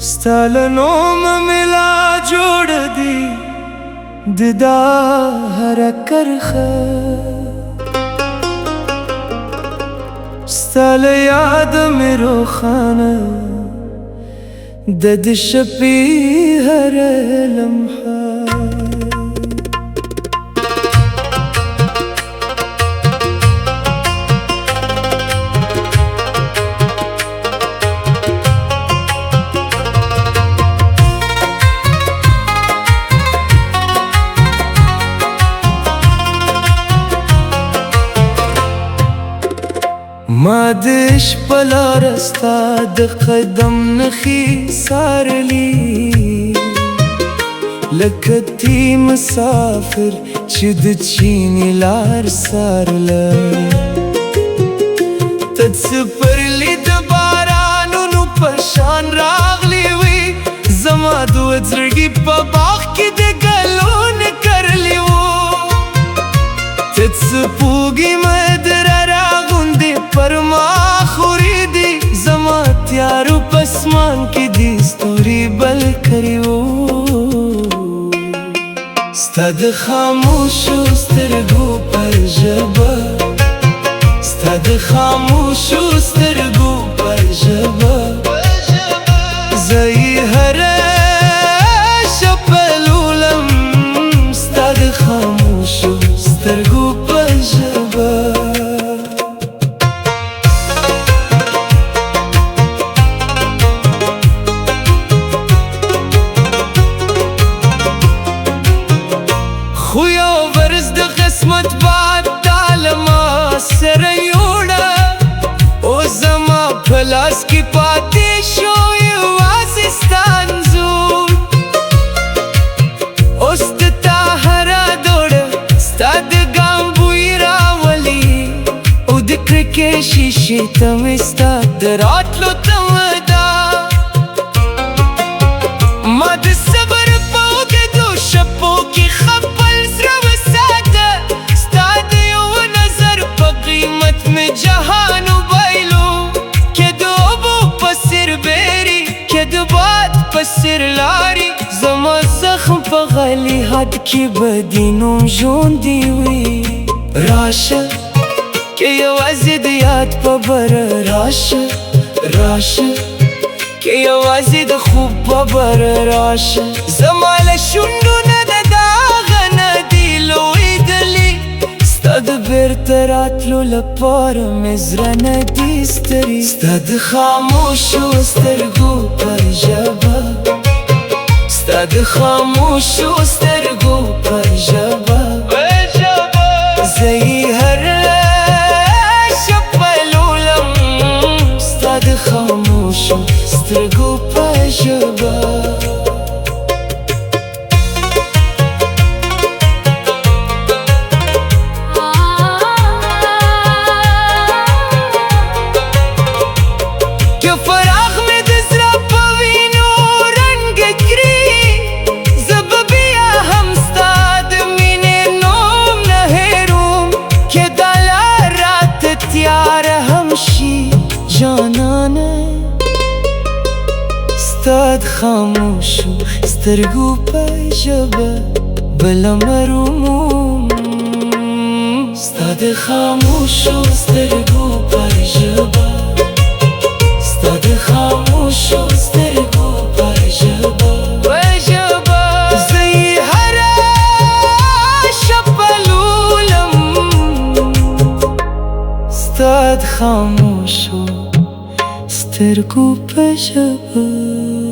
ستالنوم ملا جوړ دی ددا هر کرخه ستال یاد مې روښانه د شپې هر لمحه ما دش پلا رستا د قدم نخی سارلی لکتی مسافر چې د چینی لار سارله تدسپرلی د بارانونو پشان راغلی وی زما دو زړګي په باغ کې د ګلون کرلی وو تدسپوږی مدر پر ما خوری دی زما تیارو پسمان کی دی ستوری بل کریو ستاد خاموشو سترگو پر جبا ستاد خاموشو سترگو پر جبا زی هر شپلولم ستاد خاموشو سترگو پر جبا خو یو ورځ د قسمت باد دالما سره یوړه او زما په لاس کې پاتې شو یوازې ستا انځور اوس د تا هره دوړه ستا د ګام بوی راولي او د کړکۍ شیشې ته مې ستا د راتلو تمه ده ما د صبر په اوږدو شپو کې جهانو بایلو که دوبو پسر بیری که دوبات پسر لاری زما زخم پا غلی حد کی بدینوم جوندی وی راشه که یوازی دیاد پا بر راشه راشه که یوازی د خوب پا بر راشه زما لشوندو نداغ ندیلوی دلی ستاد بیرته راتلو لپاره مې زړه ندی ستړی ستا د خاموشو سترګو پر ژبه ستا د خاموشو سترګو پر ژبه زه یې هر شپه لولم ستا د خاموشو سترګو پر ژبه ستاد خاموشو سترګو په ژبه بله مروموم ستاد خاموشو سترګو په ژبه ستاد خاموشو سترګو په ژبه زه یې هره شپه لولم ستاد خاموشو سترګو په ژبه